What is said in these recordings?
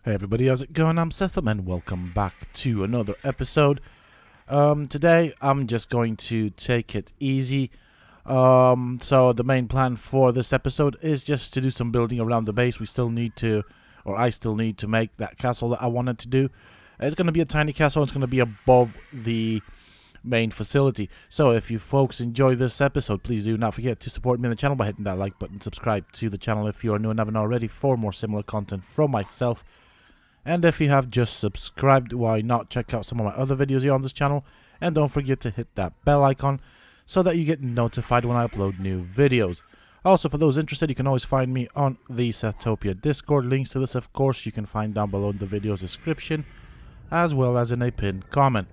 Hey everybody, how's it going? I'm Sethum and welcome back to another episode. Today I'm just going to take it easy. So the main plan for this episode is just to do some building around the base. I still need to make that castle that I wanted to do. It's going to be a tiny castle. It's going to be above the main facility. So if you folks enjoy this episode, please do not forget to support me on the channel by hitting that like button. Subscribe to the channel if you are new and haven't already for more similar content from myself. And if you have just subscribed, why not check out some of my other videos here on this channel. And don't forget to hit that bell icon so that you get notified when I upload new videos. Also, for those interested, you can always find me on the Sethtopia Discord. Links to this, of course, you can find down below in the video's description, as well as in a pinned comment.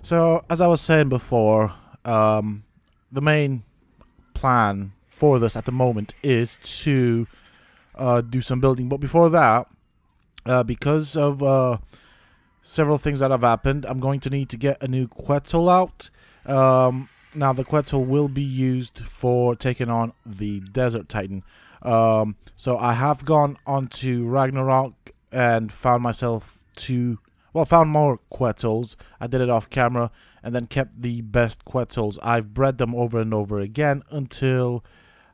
So, as I was saying before, the main plan for this at the moment is to do some building. But before that, because of several things that have happened, I'm going to need to get a new quetzal out. Now the quetzal will be used for taking on the Desert Titan. So I have gone onto Ragnarok and found more quetzals. I did it off camera and then kept the best quetzals. I've bred them over and over again until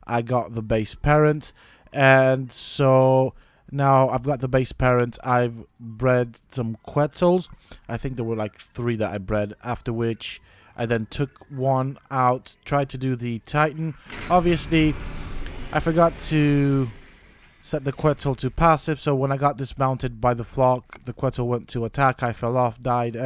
I got the base parent. And so now I've got the base parent. I've bred some quetzals. I think there were like 3 that I bred, after which I then took one out, tried to do the Titan. Obviously, I forgot to set the quetzal to passive, so when I got dismounted by the flock, the quetzal went to attack. I fell off, died.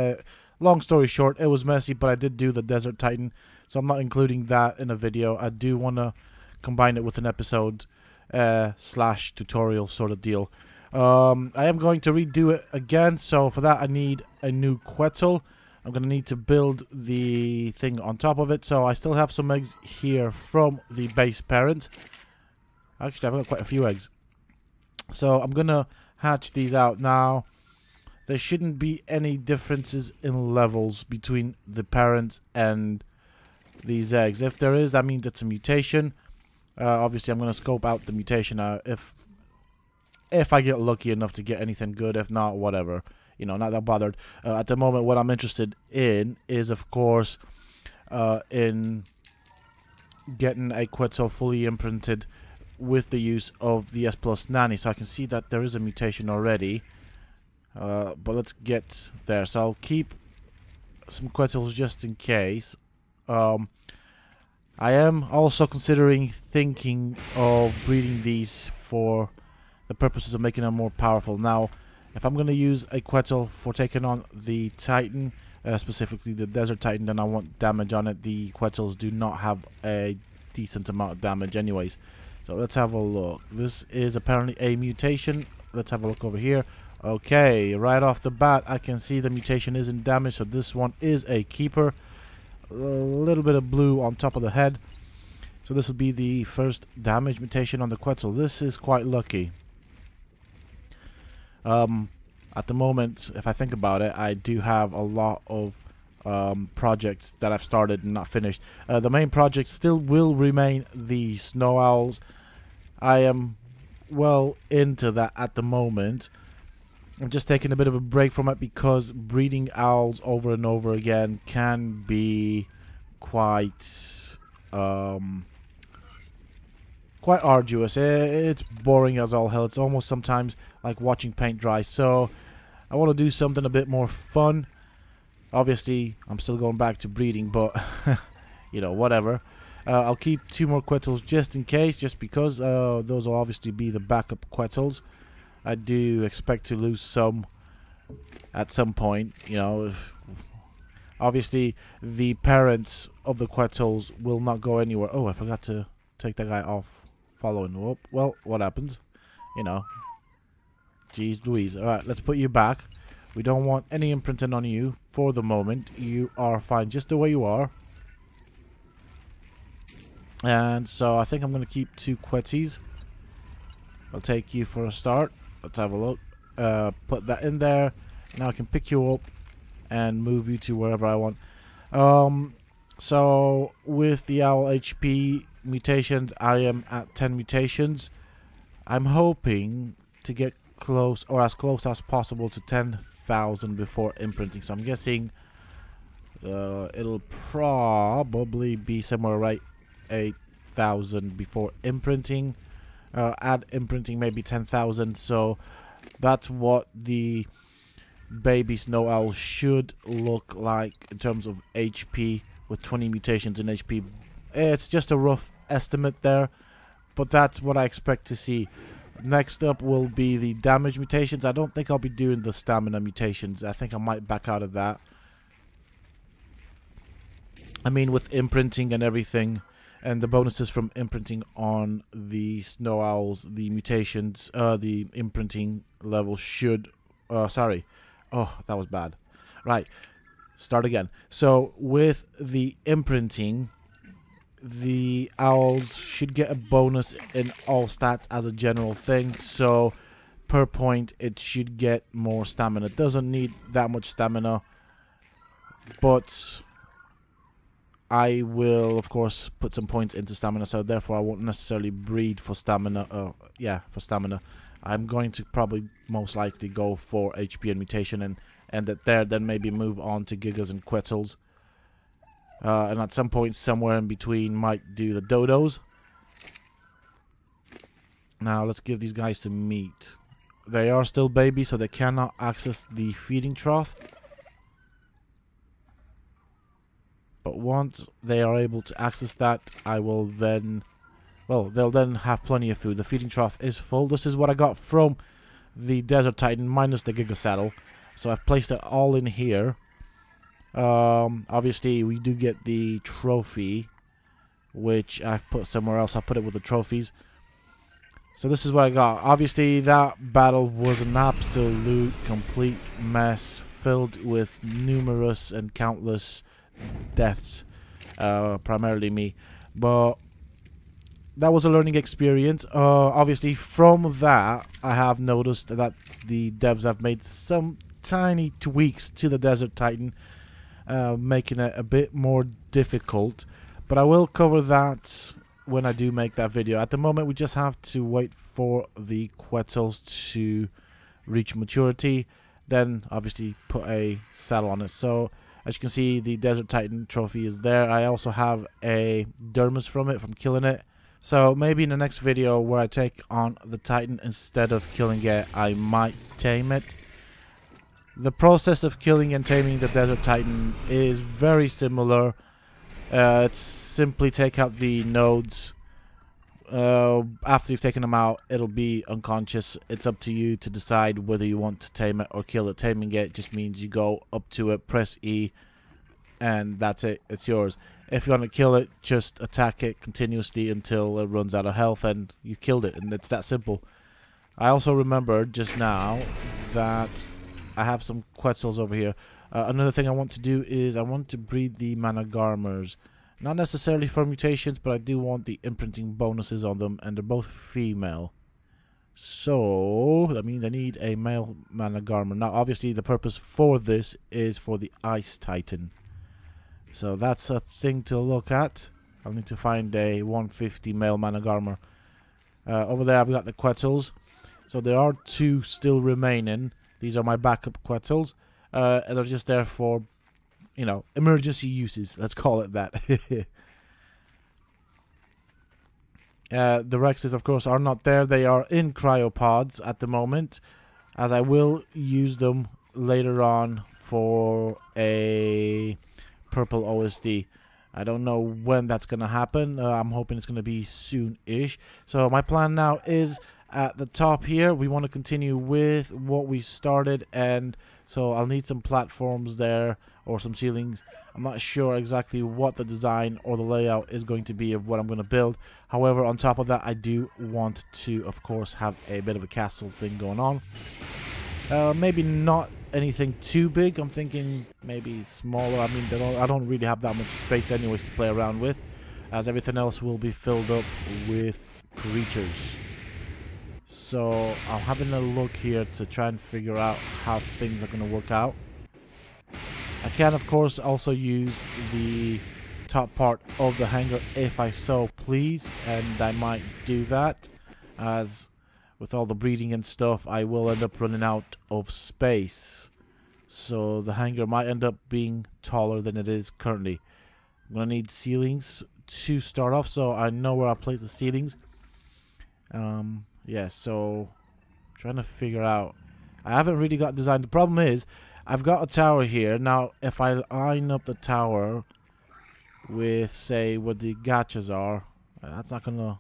Long story short, it was messy, but I did do the Desert Titan, so I'm not including that in a video. I do want to combine it with an episode slash tutorial sort of deal. I am going to redo it again, so for that I need a new quetzal. I'm going to need to build the thing on top of it. So I still have some eggs here from the base parent. Actually, I've got quite a few eggs. So I'm going to hatch these out now. There shouldn't be any differences in levels between the parent and these eggs. If there is, that means it's a mutation. Obviously, I'm going to scope out the mutation if I get lucky enough to get anything good. If not, whatever. You know, not that bothered. At the moment, what I'm interested in is, of course, in getting a quetzal fully imprinted with the use of the S+ nanny. So I can see that there is a mutation already. But let's get there. So I'll keep some quetzals just in case. I am also thinking of breeding these for the purposes of making them more powerful. Now, if I'm going to use a quetzal for taking on the Titan, specifically the Desert Titan, then I want damage on it. The quetzals do not have a decent amount of damage anyways. So let's have a look. This is apparently a mutation. Let's have a look over here. Okay, right off the bat, I can see the mutation isn't damaged, so this one is a keeper. A little bit of blue on top of the head. So this would be the first damage mutation on the quetzal. This is quite lucky. At the moment, if I think about it, I do have a lot of projects that I've started and not finished. The main project still will remain the snow owls. I am well into that at the moment. I'm just taking a bit of a break from it because breeding owls over and over again can be quite arduous. It's boring as all hell. It's almost sometimes like watching paint dry. So I want to do something a bit more fun. Obviously, I'm still going back to breeding, but you know, whatever. I'll keep 2 more quetzals just in case, just because those will obviously be the backup quetzals. I do expect to lose some at some point, you know. Obviously, the parents of the quetzals will not go anywhere. Oh, I forgot to take that guy off following. Whoop. Well, what happens? You know. Jeez Louise. Alright, let's put you back. We don't want any imprinting on you for the moment. You are fine just the way you are. And so I think I'm going to keep 2 quetzes. I'll take you for a start. Let's have a look. Put that in there. Now I can pick you up and move you to wherever I want. So with the owl HP mutations, I am at 10 mutations. I'm hoping to get close, or as close as possible, to 10,000 before imprinting. So I'm guessing it'll probably be somewhere right 8,000 before imprinting. Add imprinting maybe 10,000. So that's what the baby snow owl should look like in terms of HP, with 20 mutations in HP. It's just a rough estimate there, but that's what I expect to see. Next up will be the damage mutations. I don't think I'll be doing the stamina mutations. I think I might back out of that. I mean, with imprinting and everything, and the bonuses from imprinting on the snow owls, the mutations, the imprinting level should... sorry. Oh, that was bad. Right. Start again. So, with the imprinting, the owls should get a bonus in all stats as a general thing. So, per point, it should get more stamina. It doesn't need that much stamina, but I will, of course, put some points into stamina, so therefore I won't necessarily breed for stamina. For stamina. I'm going to probably most likely go for HP and mutation and end it there, then maybe move on to gigas and quetzals. And at some point, somewhere in between, might do the dodos. Now, let's give these guys some meat. They are still babies, so they cannot access the feeding trough. But once they are able to access that, I will then... well, they'll then have plenty of food. The feeding trough is full. This is what I got from the Desert Titan, minus the Giga Saddle. So I've placed it all in here. Obviously, we do get the trophy, which I've put somewhere else. I'll put it with the trophies. So this is what I got. Obviously, that battle was an absolute complete mess, filled with numerous and countless deaths, primarily me. But that was a learning experience. Obviously, from that, I have noticed that the devs have made some tiny tweaks to the Desert Titan, making it a bit more difficult. But I will cover that when I do make that video. At the moment, we just have to wait for the quetzals to reach maturity, then obviously put a saddle on it. So as you can see, the Desert Titan trophy is there. I also have a dermis from it, from killing it. So maybe in the next video where I take on the Titan, instead of killing it, I might tame it. The process of killing and taming the Desert Titan is very similar. It's simply take out the nodes. After you've taken them out, it'll be unconscious. It's up to you to decide whether you want to tame it or kill it. Taming it just means you go up to it, press E, and that's it. It's yours. If you want to kill it, just attack it continuously until it runs out of health and you killed it, and it's that simple. I also remembered just now that I have some quetzals over here. Another thing I want to do is I want to breed the Managarmers. Not necessarily for mutations, but I do want the imprinting bonuses on them, and they're both female. So that means I need a male Managarmer. Now, obviously, the purpose for this is for the Ice Titan. So that's a thing to look at. I'll need to find a 150 male Managarmer. Over there, I've got the quetzals. So there are two still remaining. These are my backup quetzals. And they're just there for, you know, emergency uses. Let's call it that. The Rexes, of course, are not there. They are in cryopods at the moment, as I will use them later on for a purple OSD. I don't know when that's going to happen. I'm hoping it's going to be soon-ish. So my plan now is at the top here. We want to continue with what we started, and so I'll need some platforms there or some ceilings. I'm not sure exactly what the design or the layout is going to be of what I'm going to build. However, on top of that, I do want to, of course, have a bit of a castle thing going on. Maybe not anything too big. I'm thinking maybe smaller. I mean, I don't really have that much space anyways to play around with, as everything else will be filled up with creatures. So I'm having a look here to try and figure out how things are going to work out. I can, of course, also use the top part of the hangar if I so please, and I might do that, as with all the breeding and stuff, I will end up running out of space. So the hangar might end up being taller than it is currently. I'm going to need ceilings to start off, so I know where I'll place the ceilings. Yeah, so trying to figure out. I haven't really got designed. The problem is, I've got a tower here. Now, if I line up the tower with, say, where the gachas are, that's not going to...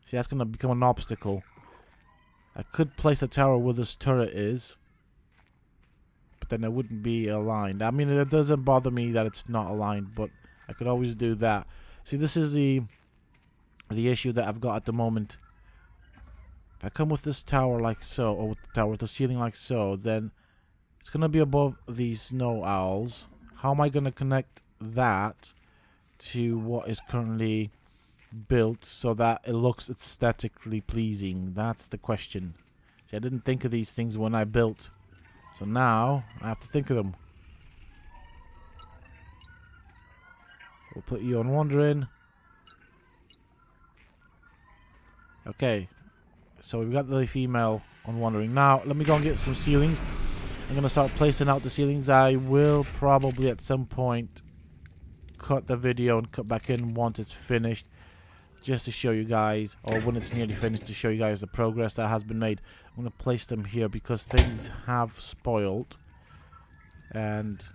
See, that's going to become an obstacle. I could place a tower where this turret is, but then it wouldn't be aligned. I mean, it doesn't bother me that it's not aligned, but I could always do that. See, this is the issue that I've got at the moment. If I come with this tower like so, or with the tower with the ceiling like so, then it's going to be above these snow owls. How am I going to connect that to what is currently built so that it looks aesthetically pleasing? That's the question. See, I didn't think of these things when I built, so now I have to think of them. We'll put you on wandering. Okay, so we've got the female on wandering. Now let me go and get some ceilings. I'm gonna start placing out the ceilings. I will probably at some point cut the video and cut back in once it's finished, just to show you guys, or when it's nearly finished, to show you guys the progress that has been made. I'm going to place them here because things have spoiled and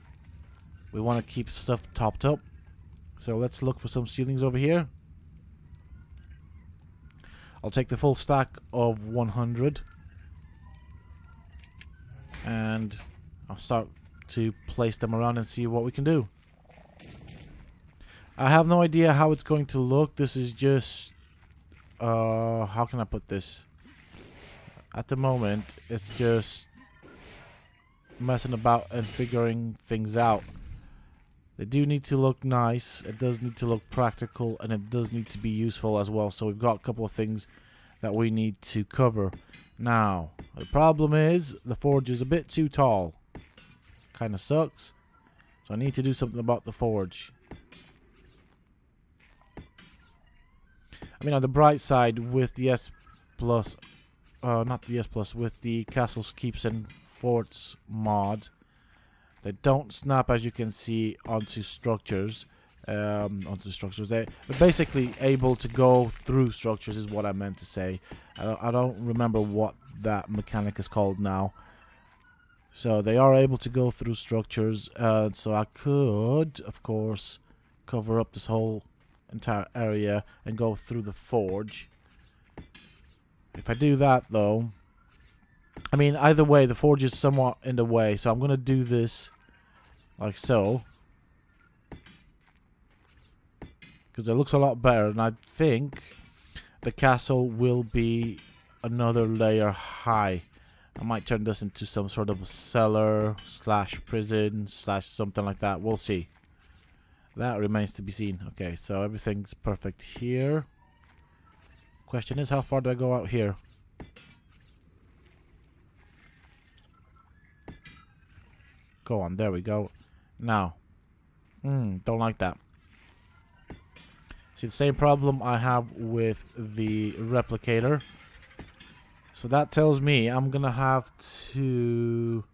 we want to keep stuff topped up. So let's look for some ceilings over here. I'll take the full stack of 100 and I'll start to place them around and see what we can do. I have no idea how it's going to look. This is just how can I put this? At the moment, it's just messing about and figuring things out. They do need to look nice. It does need to look practical, and it does need to be useful as well. So we've got a couple of things that we need to cover. Now, the problem is the forge is a bit too tall. Kind of sucks. So I need to do something about the forge. I mean, on the bright side, with the S plus, not the S plus, with the Castles, Keeps and Forts mod, they don't snap, as you can see, onto structures. They're basically able to go through structures, is what I meant to say. I don't remember what that mechanic is called now. So they are able to go through structures. So I could, of course, cover up this whole entire area and go through the forge. If I do that, though, I mean, either way, the forge is somewhat in the way, so I'm going to do this like so, because it looks a lot better, and I think the castle will be another layer high. I might turn this into some sort of cellar slash prison slash something like that. We'll see. That remains to be seen. Okay, so everything's perfect here. Question is, how far do I go out here? Go on, there we go. Now, don't like that. See, the same problem I have with the replicator. So that tells me I'm gonna have to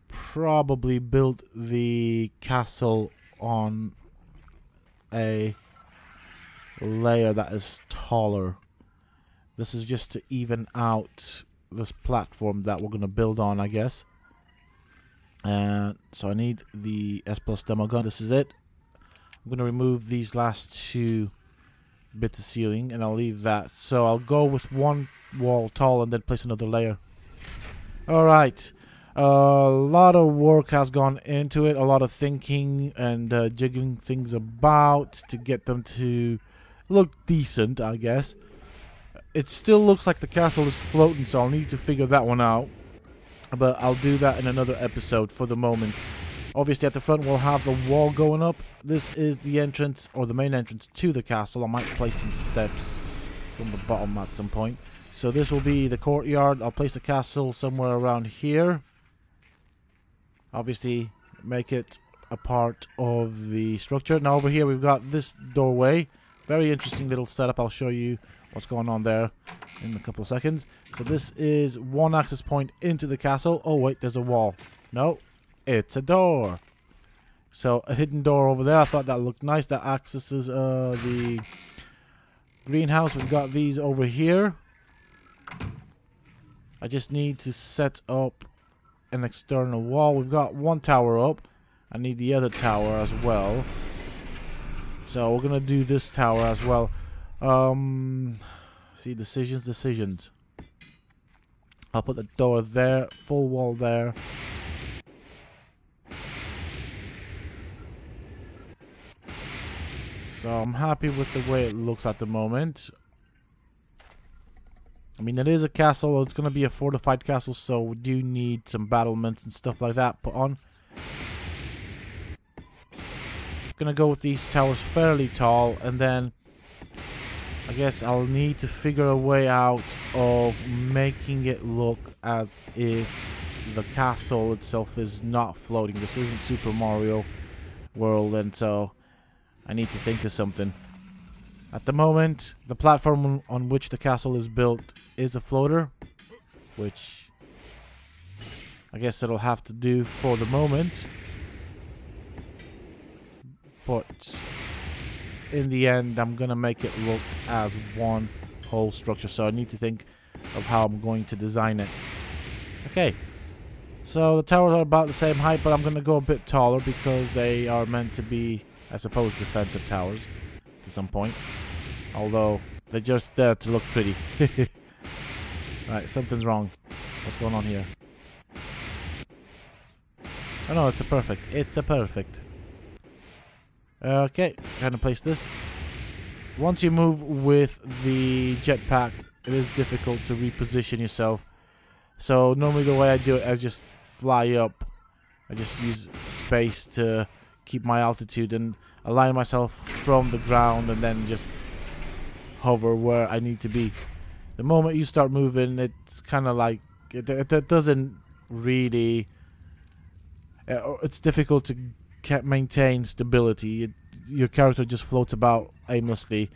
probably build the castle on a layer that is taller. This is just to even out this platform that we're going to build on, I guess. And so I need the S plus demo gun. This is it. I'm going to remove these last two bits of ceiling and I'll leave that. So I'll go with one wall tall and then place another layer. Alright. A lot of work has gone into it, a lot of thinking and jiggling things about to get them to look decent, I guess. It still looks like the castle is floating, so I'll need to figure that one out. But I'll do that in another episode for the moment. Obviously at the front we'll have the wall going up. This is the entrance, or the main entrance to the castle. I might place some steps from the bottom at some point. So this will be the courtyard. I'll place the castle somewhere around here. Obviously, make it a part of the structure. Now over here we've got this doorway. Very interesting little setup. I'll show you what's going on there in a couple of seconds. So this is one access point into the castle. Oh wait, there's a wall. No, it's a door. So a hidden door over there. I thought that looked nice. That accesses the greenhouse. We've got these over here. I just need to set up an external wall. We've got one tower up. I need the other tower as well. So we're gonna do this tower as well. See, decisions. I'll put the door there, full wall there. So I'm happy with the way it looks at the moment. I mean, it is a castle. It's going to be a fortified castle, so we do need some battlements and stuff like that put on. Going to go with these towers fairly tall, and then I guess I'll need to figure a way out of making it look as if the castle itself is not floating. This isn't Super Mario World, and so I need to think of something. At the moment, the platform on which the castle is built is a floater, which I guess it'll have to do for the moment. But in the end, I'm gonna make it look as one whole structure, so I need to think of how I'm going to design it. Okay, so the towers are about the same height, but I'm gonna go a bit taller because they are meant to be, I suppose, defensive towers to some point. Although, they're just there to look pretty. Right, something's wrong. What's going on here? Oh no, it's a perfect. It's a perfect. Okay, trying to place this. Once you move with the jetpack, it is difficult to reposition yourself. So normally the way I do it, I just fly up. I just use space to keep my altitude and align myself from the ground, and then just hover where I need to be. The moment you start moving, it's kind of like it doesn't really. It's difficult to maintain stability. Your character just floats about aimlessly,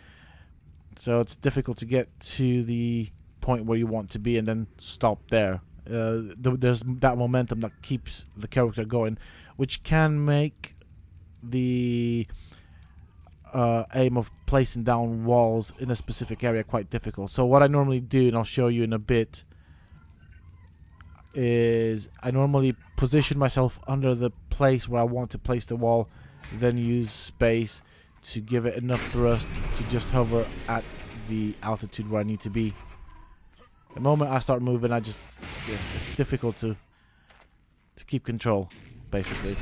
so it's difficult to get to the point where you want to be and then stop there. There's that momentum that keeps the character going, which can make the aim of placing down walls in a specific area quite difficult. So what I normally do, and I'll show you in a bit, is I normally position myself under the place where I want to place the wall, then use space to give it enough thrust to just hover at the altitude where I need to be. The moment I start moving, it's difficult to keep control, basically.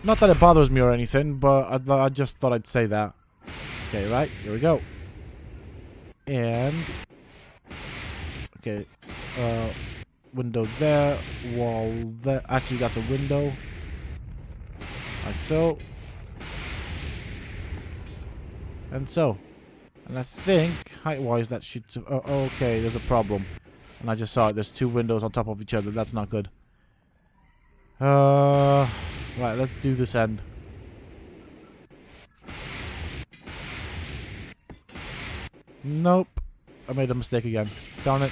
Not that it bothers me or anything, but I just thought I'd say that. Okay, right, here we go. And okay, window there, wall there. Actually, that's a window, like so, and so. And I think height-wise that should. Oh, okay, there's a problem, and I just saw it. There's two windows on top of each other. That's not good. Right, let's do this end. Nope, I made a mistake again. Darn it.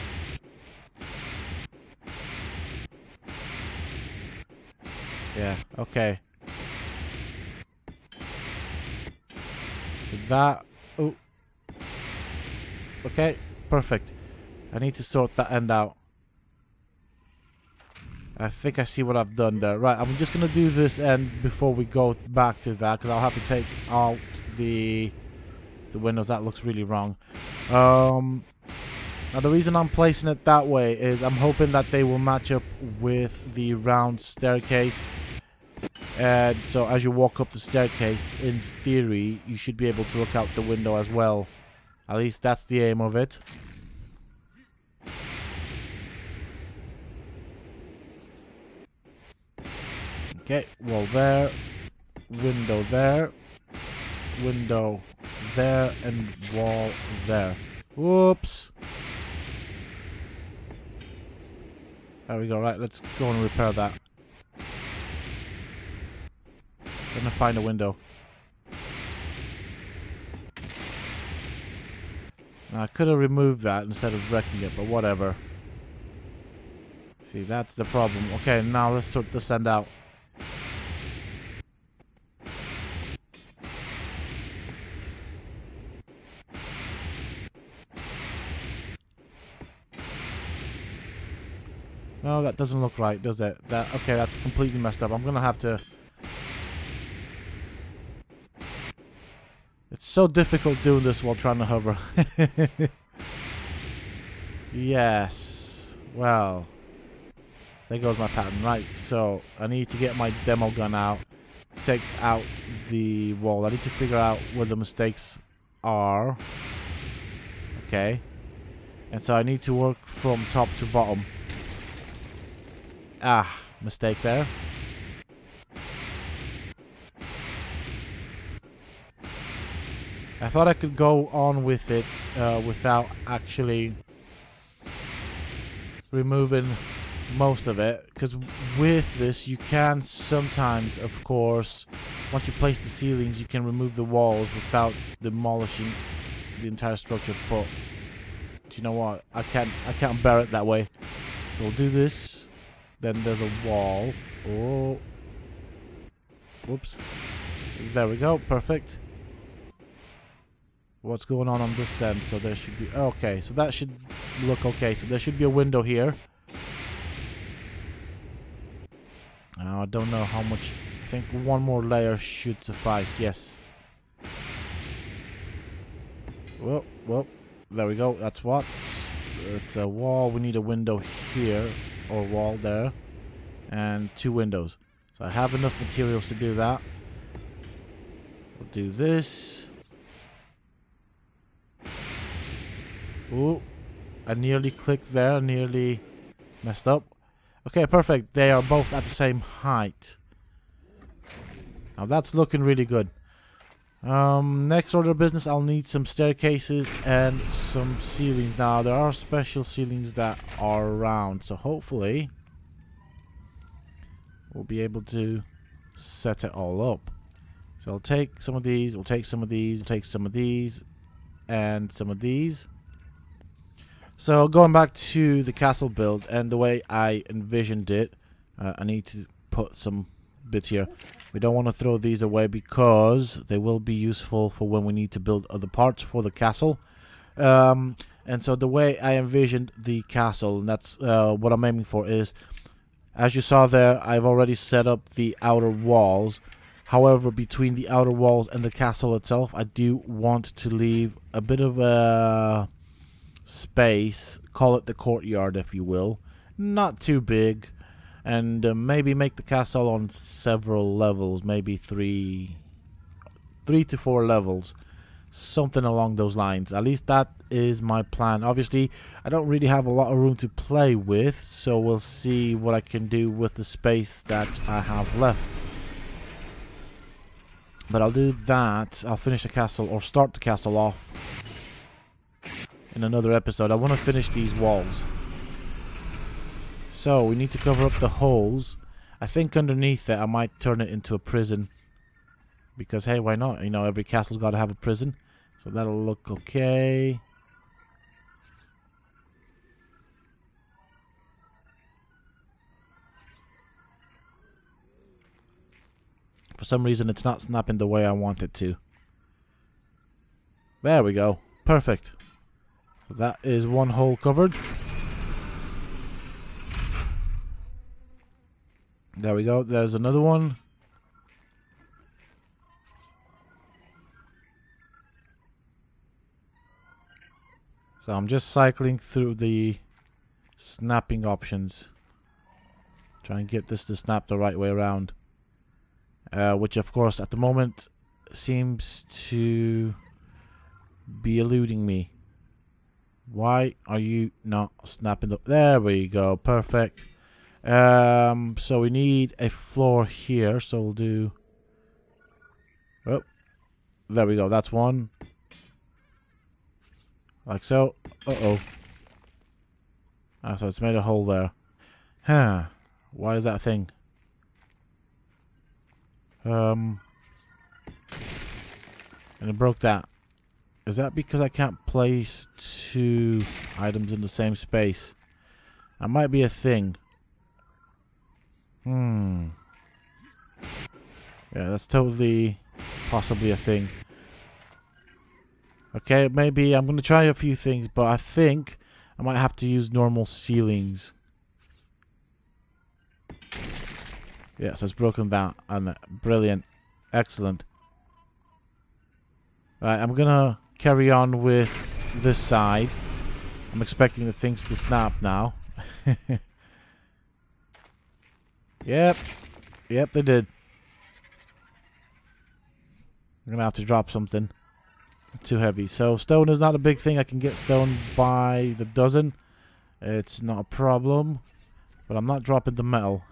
Yeah, okay. So that... Oh. Okay, perfect. I need to sort that end out. I think I see what I've done there. Right, I'm just going to do this end before we go back to that, because I'll have to take out the windows. That looks really wrong. Now the reason I'm placing it that way is I'm hoping that they will match up with the round staircase. And so as you walk up the staircase, in theory, you should be able to look out the window as well. At least that's the aim of it. Okay, wall there, window there, window there, and wall there. Whoops. There we go. Right, let's go and repair that. Gonna find a window. Now, I could have removed that instead of wrecking it, but whatever. See, that's the problem. Okay, now let's sort this end out. No, that doesn't look right, does it? Okay, that's completely messed up. I'm gonna have to... It's so difficult doing this while trying to hover. Yes. Well. There goes my pattern. Right, so I need to get my demo gun out. Take out the wall. I need to figure out where the mistakes are. Okay. And so I need to work from top to bottom. Ah, mistake there. I thought I could go on with it without actually removing most of it, because with this you can sometimes, of course, once you place the ceilings, you can remove the walls without demolishing the entire structure. But do you know what? I can't bear it that way. So we'll do this. Then there's a wall. Oh, whoops! There we go. Perfect. What's going on this end? So there should be... Okay, so that should look okay. So there should be a window here. I don't know how much. I think one more layer should suffice. Yes. Well, there we go. That's what. It's a wall. We need a window here. Or wall there. And 2 windows. So I have enough materials to do that. We'll do this. Ooh, I nearly clicked there, nearly messed up. Okay, perfect. They are both at the same height. Now that's looking really good. Next order of business, I'll need some staircases and some ceilings. Now there are special ceilings that are around, so hopefully we'll be able to set it all up. So I'll take some of these, we'll take some of these, we'll take some of these, and some of these. So going back to the castle build and the way I envisioned it, I need to put some bits here. We don't want to throw these away because they will be useful for when we need to build other parts for the castle. And so the way I envisioned the castle, and that's what I'm aiming for, is, as you saw there, I've already set up the outer walls. However, between the outer walls and the castle itself, I do want to leave a bit of a space, call it the courtyard if you will, not too big, and maybe make the castle on several levels, maybe three to 4 levels, something along those lines. At least that is my plan. Obviously I don't really have a lot of room to play with, so we'll see what I can do with the space that I have left. But I'll do that. I'll finish the castle, or start the castle off, in another episode. I want to finish these walls. So we need to cover up the holes. I think underneath it I might turn it into a prison, because hey, why not? You know, every castle's got to have a prison. So that'll look okay. For some reason it's not snapping the way I want it to. There we go. Perfect. That is one hole covered. There we go. There's another one. So I'm just cycling through the snapping options. Try and get this to snap the right way around. Which of course at the moment seems to be eluding me. Why are you not snapping? There we go. Perfect. So we need a floor here. So we'll do... Oh, there we go. That's one. Like so. Uh-oh. Ah, so it's made a hole there. Huh. Why is that a thing? And it broke that. Is that because I can't place 2 items in the same space? That might be a thing. Yeah, that's totally possibly a thing. Okay, maybe I'm going to try a few things, but I think I might have to use normal ceilings. Yeah, so it's broken down. And brilliant. Excellent. Right, I'm going to carry on with this side. I'm expecting the things to snap now. Yep. Yep, they did. I'm going to have to drop something. Too heavy. So stone is not a big thing. I can get stone by the dozen. It's not a problem. But I'm not dropping the metal.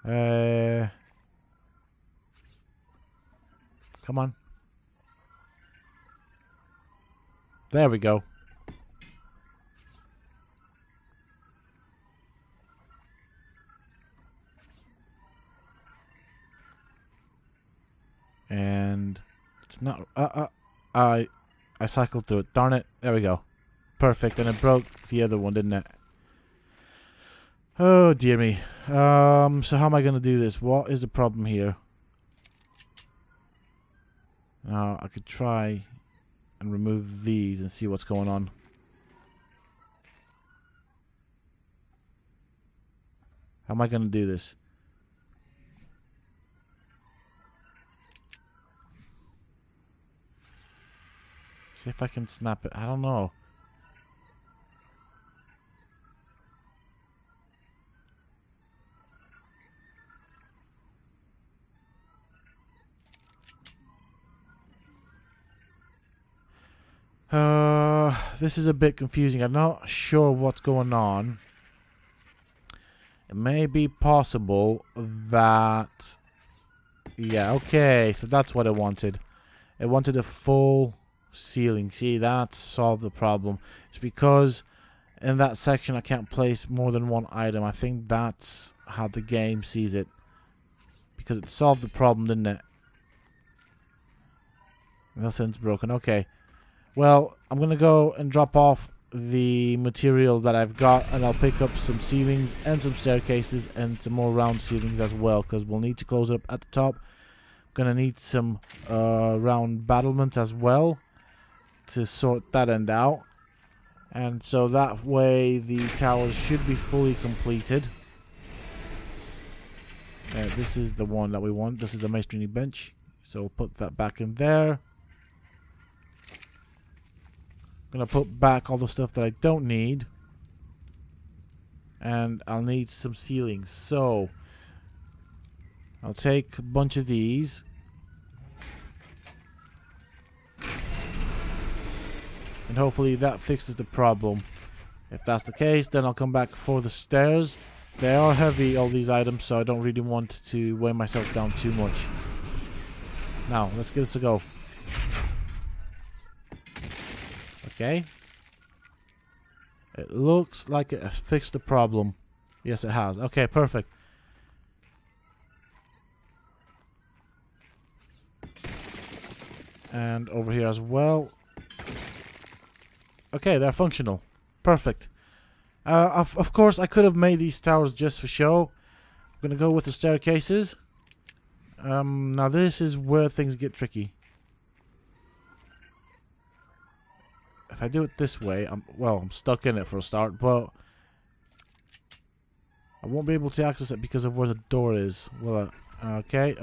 Come on. There we go. And it's not. I cycled through it. Darn it! There we go. Perfect. And it broke the other one, didn't it? Oh dear me. So how am I gonna do this? What is the problem here? Now I could try and remove these and see what's going on. How am I gonna do this? See if I can snap it. I don't know. This is a bit confusing. I'm not sure what's going on. It may be possible that... Yeah, okay. So that's what I wanted. It wanted a full ceiling. See, that solved the problem. It's because in that section I can't place more than 1 item. I think that's how the game sees it. Because it solved the problem, didn't it? Nothing's broken. Okay. Well, I'm going to go and drop off the material that I've got, and I'll pick up some ceilings and some staircases and some more round ceilings as well, because we'll need to close it up at the top. Going to need some round battlements as well to sort that end out. And so that way the towers should be fully completed. This is the one that we want. This is a masonry bench. So we'll put that back in there. I'm going to put back all the stuff that I don't need. And I'll need some ceilings. So I'll take a bunch of these. And hopefully that fixes the problem. If that's the case, then I'll come back for the stairs. They are heavy, all these items, so I don't really want to weigh myself down too much. Now, let's get this to go. Okay. It looks like it has fixed the problem. Yes, it has. Okay, perfect. And over here as well. Okay, they're functional. Perfect. Of course, I could have made these towers just for show. I'm going to go with the staircases. Now this is where things get tricky. If I do it this way, I'm stuck in it for a start, but I won't be able to access it because of where the door is. Well, okay.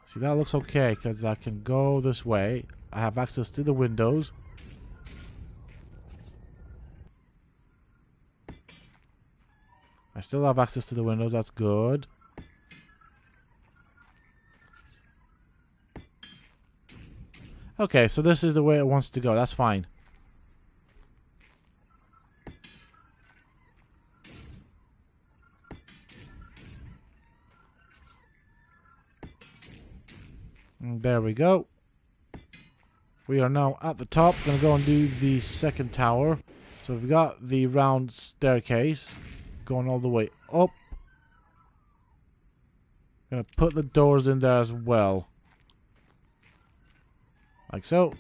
See, that looks okay because I can go this way. I have access to the windows. I still have access to the windows. That's good. Okay, so this is the way it wants to go. That's fine. And there we go. We are now at the top. Gonna go and do the second tower. So we've got the round staircase going all the way up. Gonna put the doors in there as well. Like so.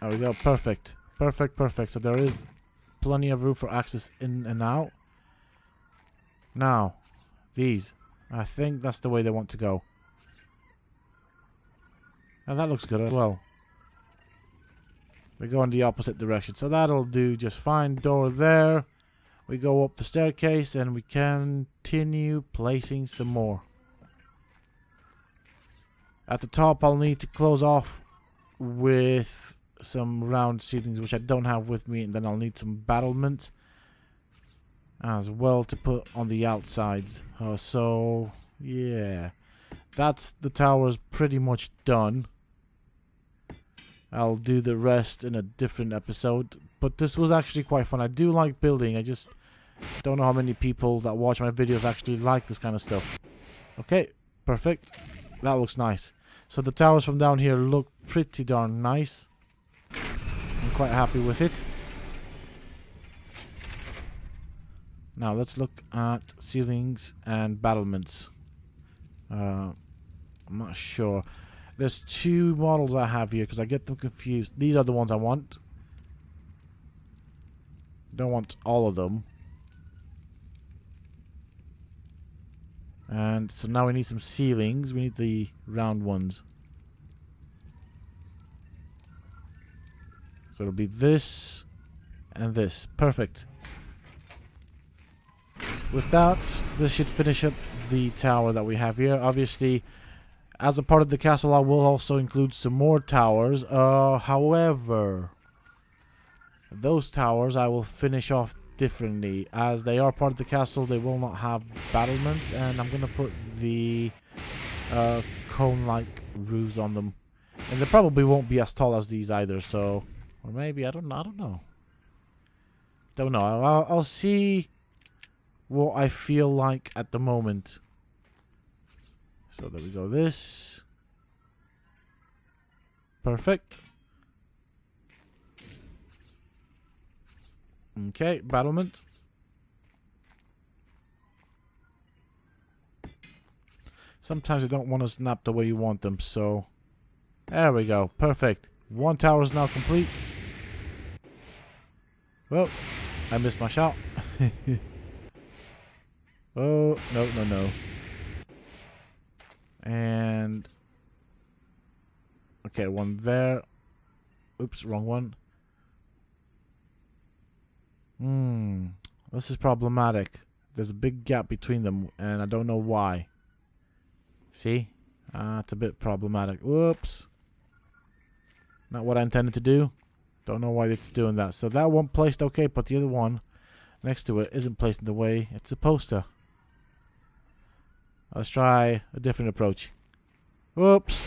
There we go. Perfect. Perfect, perfect. So there is plenty of room for access in and out. Now, these. I think that's the way they want to go. And that looks good as well. We go in the opposite direction. So that'll do just fine. Door there. We go up the staircase and we continue placing some more. At the top, I'll need to close off with some round ceilings, which I don't have with me, and then I'll need some battlements as well to put on the outsides. So yeah, that's the towers pretty much done. I'll do the rest in a different episode, but this was actually quite fun. I do like building. I just don't know how many people that watch my videos actually like this kind of stuff. Okay, perfect. That looks nice. So the towers from down here look pretty darn nice. I'm quite happy with it. Now let's look at ceilings and battlements. I'm not sure. There's two models I have here because I get them confused. These are the ones I want. Don't want all of them. And so now we need some ceilings. We need the round ones. So it'll be this and this. Perfect. With that, this should finish up the tower that we have here. Obviously, as a part of the castle, I will also include some more towers. However, those towers I will finish off differently. As they are part of the castle, they will not have battlements, and I'm going to put the cone-like roofs on them. And they probably won't be as tall as these either, so... Or maybe, I don't know. Don't know. I'll see what I feel like at the moment. So there we go. This. Perfect. Okay, battlement. Sometimes you don't want to snap the way you want them, so... There we go. Perfect. One tower is now complete. Well, I missed my shot. Oh, no. And... Okay, one there. Oops, wrong one. This is problematic. There's a big gap between them, and I don't know why. See? It's a bit problematic. Whoops. Not what I intended to do. Don't know why it's doing that. So that one placed okay, but the other one next to it isn't placed in the way it's supposed to. Let's try a different approach. Whoops.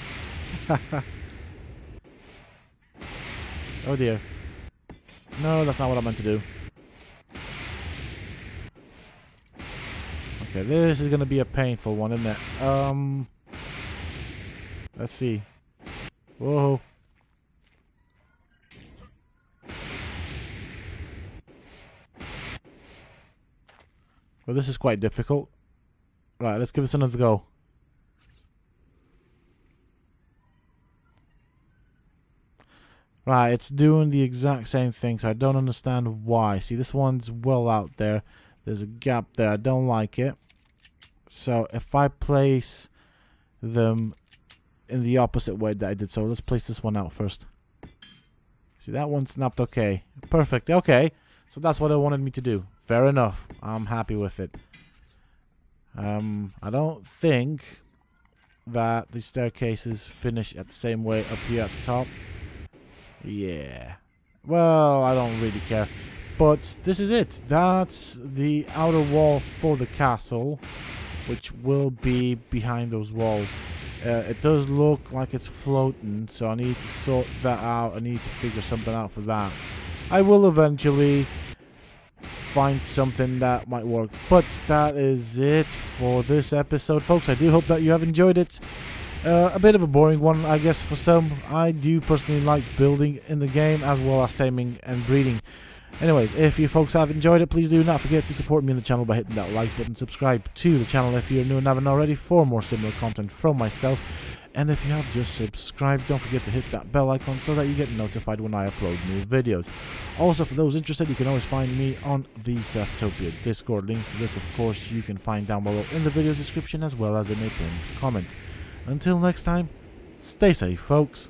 Oh dear. No, that's not what I meant to do. Okay, this is going to be a painful one, isn't it? Let's see. Whoa. Well, this is quite difficult. Right, let's give this another go. Right, it's doing the exact same thing, so I don't understand why. See, this one's well out there. There's a gap there. I don't like it. So, if I place them in the opposite way that I did, so let's place this one out first. See, that one snapped okay. Perfect. Okay. So that's what it wanted me to do. Fair enough. I'm happy with it. I don't think that the staircases finish at the same way up here at the top. Yeah. Well, I don't really care. But this is it. That's the outer wall for the castle, which will be behind those walls. It does look like it's floating, so I need to sort that out. I need to figure something out for that. I will eventually find something that might work. But that is it for this episode, folks. I do hope that you have enjoyed it. A bit of a boring one, I guess, for some. I do personally like building in the game, as well as taming and breeding. Anyways, if you folks have enjoyed it, please do not forget to support me on the channel by hitting that like button. Subscribe to the channel if you're new and haven't already for more similar content from myself. And if you have just subscribed, don't forget to hit that bell icon so that you get notified when I upload new videos. Also, for those interested, you can always find me on the Sethtopia Discord. Links to this, of course, you can find down below in the video's description as well as in a pinned comment. Until next time, stay safe, folks.